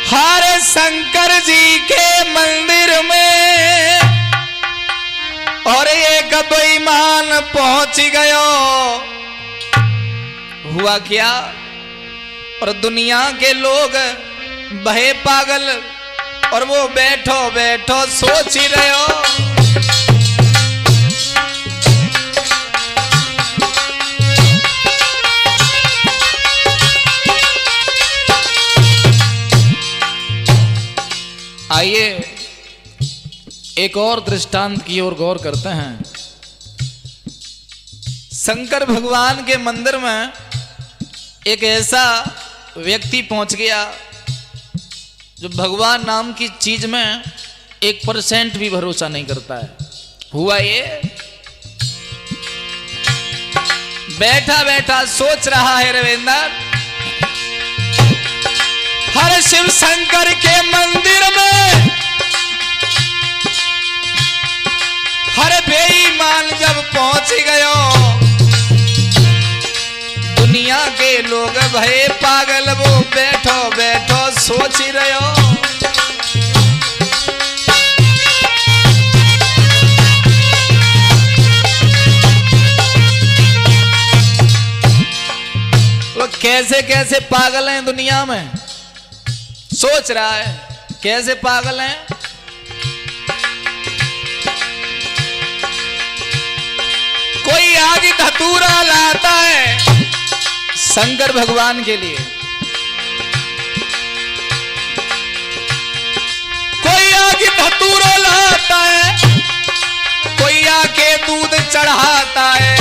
हरे शंकर जी के मंदिर में और एक बेईमान पहुंच गयो। हुआ क्या? और दुनिया के लोग बहे पागल और वो बैठो बैठो सोच ही रहे हो। आइए एक और दृष्टांत की ओर गौर करते हैं। शंकर भगवान के मंदिर में एक ऐसा व्यक्ति पहुंच गया जो भगवान नाम की चीज में 1% भी भरोसा नहीं करता है। हुआ ये, बैठा बैठा सोच रहा है रविंद्र, हर शिव शंकर के मंदिर में हर बेईमान जब पहुंच गयो, दुनिया के लोग भय पागल, वो बैठो बैठो सोच ही रहे हो। वो कैसे कैसे पागल हैं दुनिया में, सोच रहा है कैसे पागल हैं। कोई आगे धतूरा लाता है शंकर भगवान के लिए, कोई आगे धतूरा लाता है, कोई आके दूध चढ़ाता है।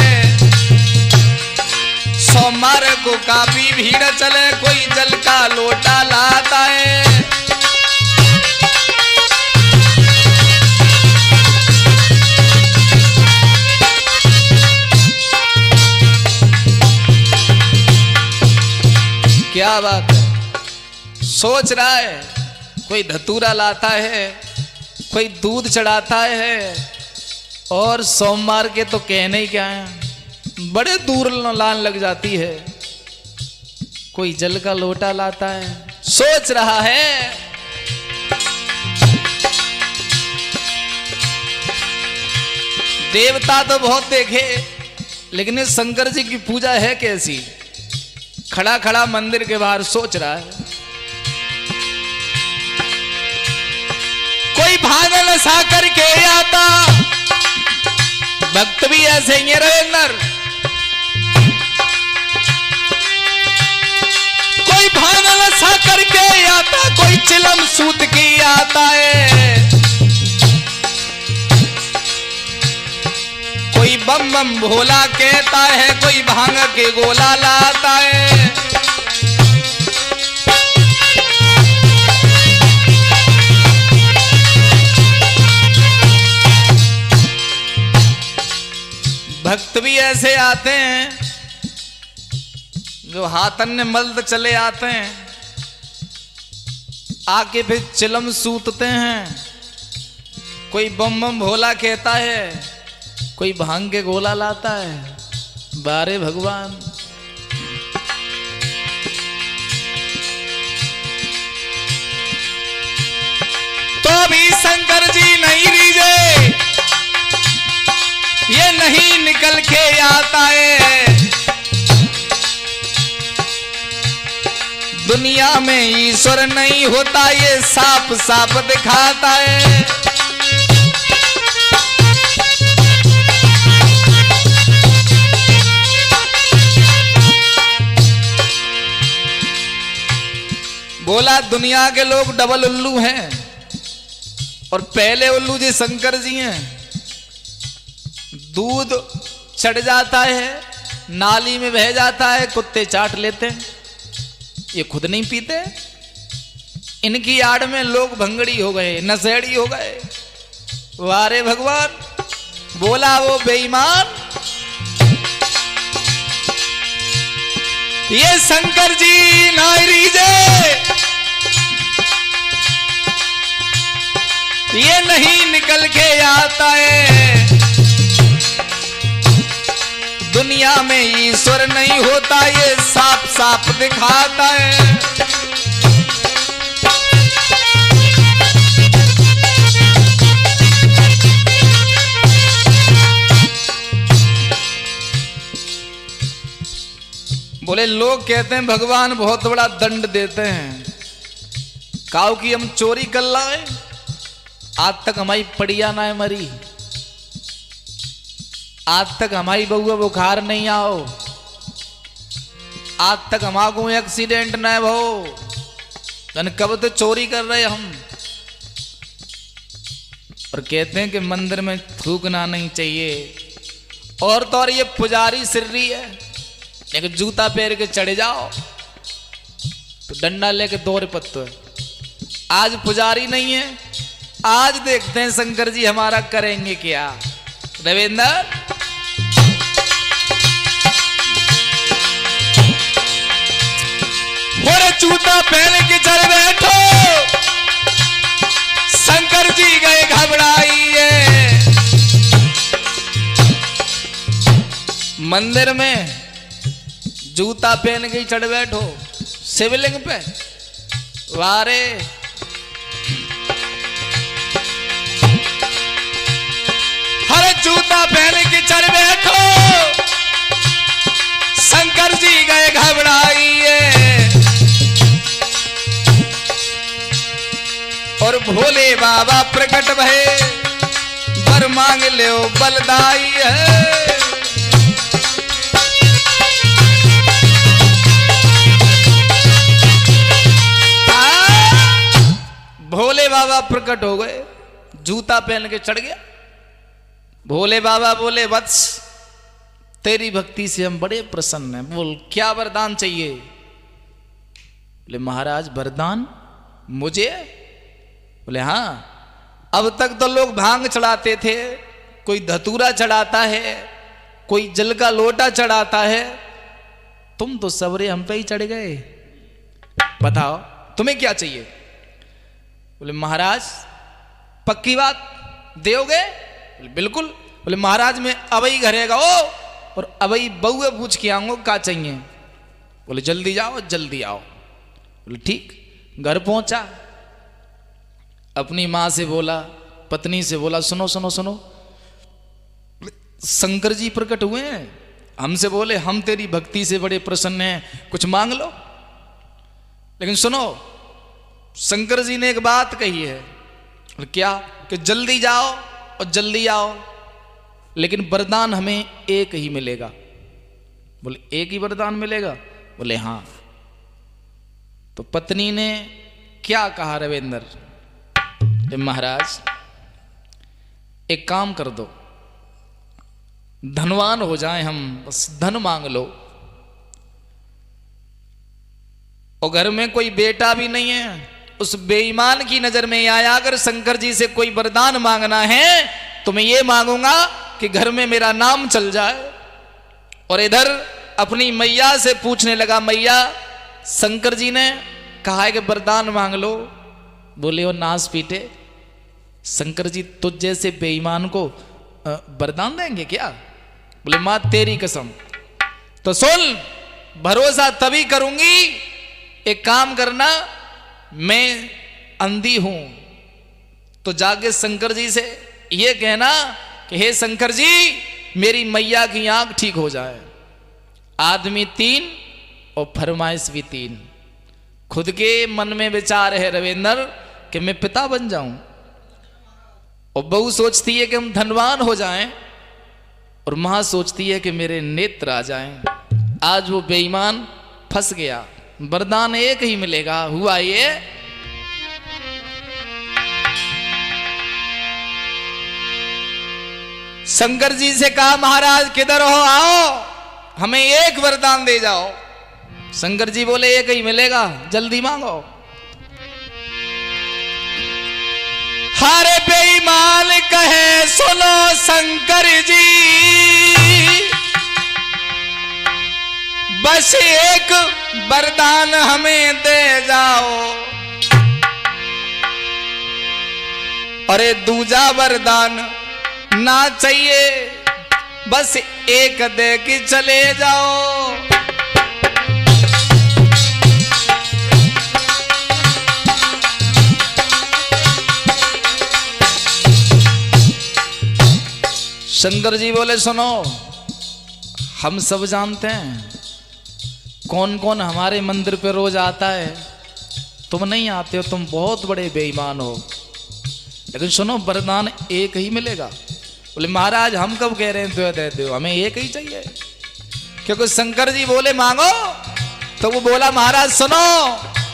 सोमवार को काफी भीड़ चले, कोई जल का लोटा लाता है। क्या बात है, सोच रहा है कोई धतूरा लाता है, कोई दूध चढ़ाता है, और सोमवार के तो कहने ही क्या है, बड़े दूर लान लग जाती है। कोई जल का लोटा लाता है, सोच रहा है। देवता तो बहुत देखे, लेकिन इस शंकर जी की पूजा है कैसी। खड़ा खड़ा मंदिर के बाहर सोच रहा है। कोई भागल सा करके आता, भक्त भी ऐसे ही रविंदर, कोई भागल सा करके आता, कोई चिलम सूत की आता है, कोई बम बम भोला कहता है, कोई भांग के गोला लाता है। भक्त भी ऐसे आते हैं जो हाथन ने मल्द चले आते हैं, आके फिर चिलम सूतते हैं। कोई बम बम भोला कहता है, कोई भांग के गोला लाता है। बारे भगवान, तो भी शंकर जी नहीं रीझे, ये नहीं निकल के आता है। दुनिया में ईश्वर नहीं होता, ये साफ साफ दिखाता है। बोला दुनिया के लोग डबल उल्लू हैं और पहले उल्लू जी शंकर जी हैं। दूध चढ़ जाता है, नाली में बह जाता है, कुत्ते चाट लेते हैं, ये खुद नहीं पीते। इनकी आड़ में लोग भंगड़ी हो गए, नशेड़ी हो गए। वारे भगवान, बोला वो बेईमान, ये शंकर जी नारीजे, ये नहीं निकल के आता है। दुनिया में ईश्वर नहीं होता, ये साफ साफ दिखाता है। बोले लोग कहते हैं भगवान बहुत बड़ा दंड देते हैं, काऊ की हम चोरी कर लाए, आज तक हमारी पड़िया ना है मरी, आज तक हमारी बउआ बुखार नहीं आओ, आज तक हमारे एक्सीडेंट न हो, कब तो चोरी कर रहे हम। और कहते हैं कि मंदिर में थूकना नहीं चाहिए। और तो और ये पुजारी सिर्री है, एक जूता पैर के चढ़े जाओ तो डंडा लेके दौड़ पत्तो है। आज पुजारी नहीं है, आज देखते हैं शंकर जी हमारा करेंगे क्या। रविंदर और जूता पहन के चढ़ बैठो, शंकर जी गए घबराइए। मंदिर में जूता पहन के चढ़ बैठो शिवलिंग पे, वारे हर जूता पहन के चढ़ बैठो, शंकर जी गए घबराइए। और भोले बाबा प्रकट भये, वर मांग लो बलदाई है। भोले बाबा प्रकट हो गए, जूता पहन के चढ़ गया। भोले बाबा बोले वत्स तेरी भक्ति से हम बड़े प्रसन्न हैं, बोल क्या वरदान चाहिए। बोले महाराज वरदान मुझे। बोले हाँ, अब तक तो लोग भांग चढ़ाते थे, कोई धतूरा चढ़ाता है, कोई जल का लोटा चढ़ाता है, तुम तो सबरे हम पे ही चढ़ गए, बताओ तुम्हें क्या चाहिए। बोले महाराज पक्की बात दोगे। बोले बिल्कुल। बोले महाराज मैं अबई घरेगा ओ, और अबई बउए पूछ के आऊंगा क्या चाहिए। बोले जल्दी जाओ जल्दी आओ। बोले ठीक। घर पहुंचा, अपनी माँ से बोला, पत्नी से बोला सुनो सुनो सुनो, शंकर जी प्रकट हुए हैं, हमसे बोले हम तेरी भक्ति से बड़े प्रसन्न हैं, कुछ मांग लो। लेकिन सुनो शंकर जी ने एक बात कही है। क्या? कि जल्दी जाओ और जल्दी आओ, लेकिन वरदान हमें एक ही मिलेगा। बोले एक ही वरदान मिलेगा। बोले हाँ। तो पत्नी ने क्या कहा रविंदर, महाराज एक काम कर दो, धनवान हो जाएं हम, बस धन मांग लो। और घर में कोई बेटा भी नहीं है, उस बेईमान की नजर में आया अगर शंकर जी से कोई वरदान मांगना है तो मैं ये मांगूंगा कि घर में मेरा नाम चल जाए। और इधर अपनी मैया से पूछने लगा, मैया शंकर जी ने कहा है कि वरदान मांग लो। बोले वो नास पीटे, शंकर जी तुझ जैसे बेईमान को वरदान देंगे क्या। बोले मां तेरी कसम। तो सुन, भरोसा तभी करूंगी, एक काम करना, मैं अंधी हूं तो जाके शंकर जी से ये कहना कि हे शंकर जी मेरी मैया की आंख ठीक हो जाए। आदमी 3 और फरमाइश भी 3। खुद के मन में विचार है रविंदर कि मैं पिता बन जाऊं, और बहू सोचती है कि हम धनवान हो जाएं, और मां सोचती है कि मेरे नेत्र आ जाएं। आज वो बेईमान फंस गया, वरदान एक ही मिलेगा। हुआ ये शंकर जी से कहा महाराज किधर हो, आओ हमें एक वरदान दे जाओ। शंकर जी बोले एक ही मिलेगा, जल्दी मांगो। हारे बेईमान कहे सुनो शंकर जी, बस एक वरदान हमें दे जाओ। अरे दूजा वरदान ना चाहिए, बस एक दे के चले जाओ। शंकर जी बोले सुनो, हम सब जानते हैं कौन कौन हमारे मंदिर पे रोज आता है? तुम नहीं आते हो, तुम बहुत बड़े बेईमान हो। लेकिन सुनो, वरदान एक ही मिलेगा। बोले महाराज हम कब कह रहे हैं दो दे दो, हमें एक ही चाहिए। क्योंकि शंकर जी बोले मांगो, तो वो बोला महाराज सुनो,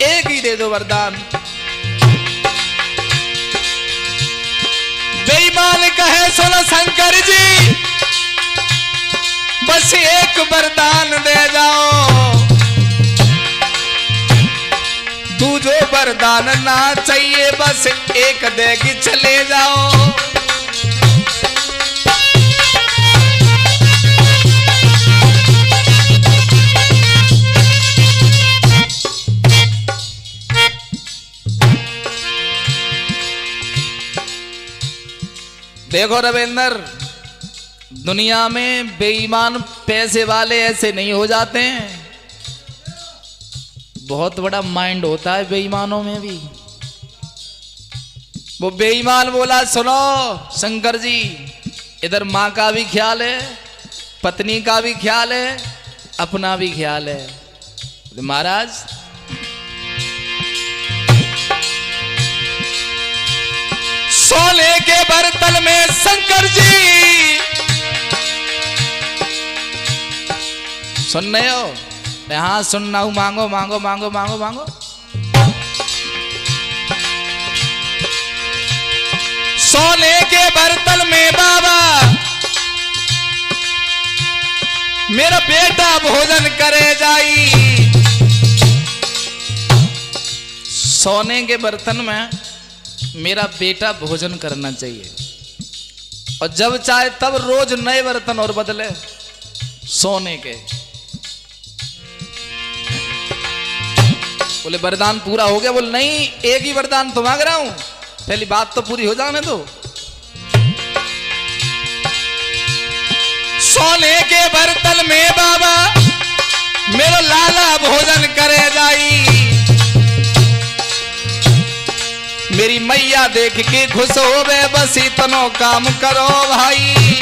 एक ही दे दो वरदान। बेईमान कहे सुनो शंकर जी, बस एक वरदान दे जाओ, तू जो वरदान ना चाहिए बस एक दे के चले जाओ। देखो रविंदर, दुनिया में बेईमान पैसे वाले ऐसे नहीं हो जाते हैं, बहुत बड़ा माइंड होता है बेईमानों में भी। वो बेईमान बोला सुनो शंकर जी, इधर माँ का भी ख्याल है, पत्नी का भी ख्याल है, अपना भी ख्याल है। महाराज सोने के बर्तन में शंकर जी सुन रहे हो? हाँ सुनना हूं, मांगो मांगो मांगो मांगो मांगो। सोने के बर्तन में बाबा मेरा बेटा भोजन करे जाई। सोने के बर्तन में मेरा बेटा भोजन करना चाहिए, और जब चाहे तब रोज नए बर्तन और बदले सोने के। बोले वरदान पूरा हो गया? बोले नहीं, एक ही वरदान तो मांग रहा हूं, पहली बात तो पूरी हो जाने दो। सोने के बर्तन में बाबा मेरा लाला भोजन करे जाई, मेरी मैया देख के खुश हो गए, बस इतनो काम करो भाई।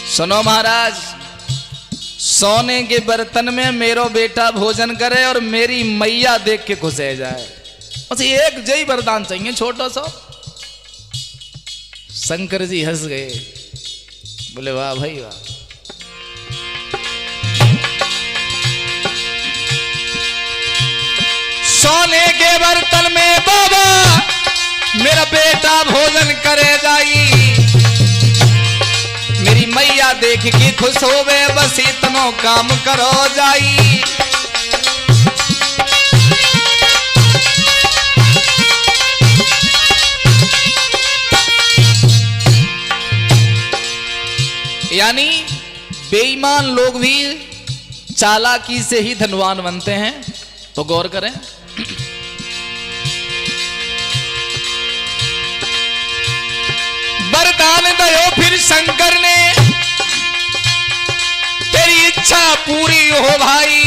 सुनो महाराज, सोने के बर्तन में मेरो बेटा भोजन करे और मेरी मैया देख के खुश हो जाए, बस एक जय वरदान चाहिए छोटा सा। शंकर जी हंस गए, बोले वाह भाई वाह। सोने के बर्तन में बाबा मेरा बेटा भोजन करे जाई, मेरी मैया देख के खुश हो गए, बस इतनो काम करो जाई। यानी बेईमान लोग भी चालाकी से ही धनवान बनते हैं, तो गौर करें। वरदान दयो फिर शंकर ने, तेरी इच्छा पूरी हो भाई।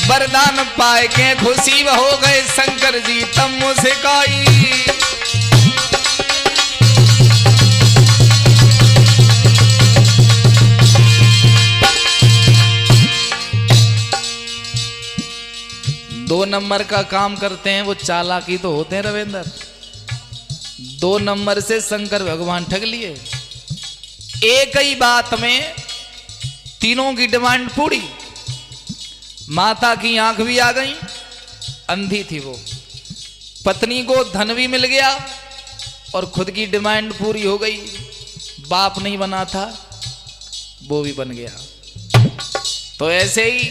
वरदान पाए के खुशी हो गए शंकर जी तब मुस्काई। दो नंबर का काम करते हैं वो चालाकी तो होते हैं रविंदर। 2 नंबर से शंकर भगवान ठग लिए। एक ही बात में तीनों की डिमांड पूरी। माता की आंख भी आ गई, अंधी थी वो। पत्नी को धन भी मिल गया और खुद की डिमांड पूरी हो गई। बाप नहीं बना था, वो भी बन गया। तो ऐसे ही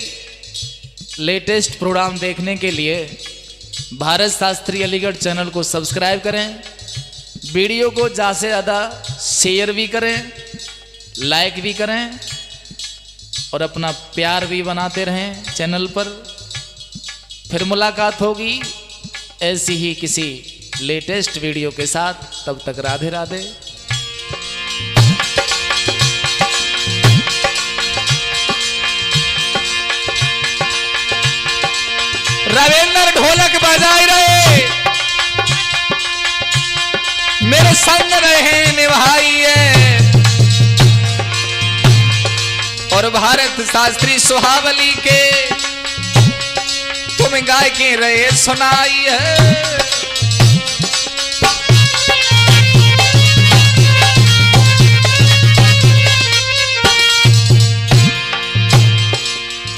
लेटेस्ट प्रोग्राम देखने के लिए भारत शास्त्री अलीगढ़ चैनल को सब्सक्राइब करें, वीडियो को ज़्यादा से ज़्यादा शेयर भी करें, लाइक भी करें और अपना प्यार भी बनाते रहें चैनल पर। फिर मुलाकात होगी ऐसी ही किसी लेटेस्ट वीडियो के साथ। तब तक राधे राधे। रविंद्र ढोलक बजाए रहे, मेरे संग रहे निभाइए। और भारत शास्त्री सुहावली के तुम गाय के रहे सुनाई है।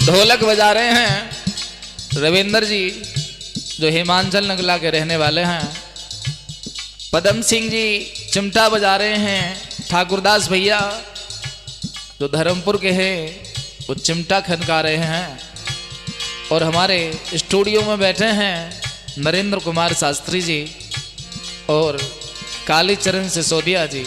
ढोलक बजा रहे हैं रविंद्र जी, जो हिमांचल नगला के रहने वाले हैं। पदम सिंह जी चिमटा बजा रहे हैं। ठाकुरदास भैया जो धर्मपुर के हैं वो चिमटा खनका रहे हैं। और हमारे स्टूडियो में बैठे हैं नरेंद्र कुमार शास्त्री जी और कालीचरण सिसोदिया जी।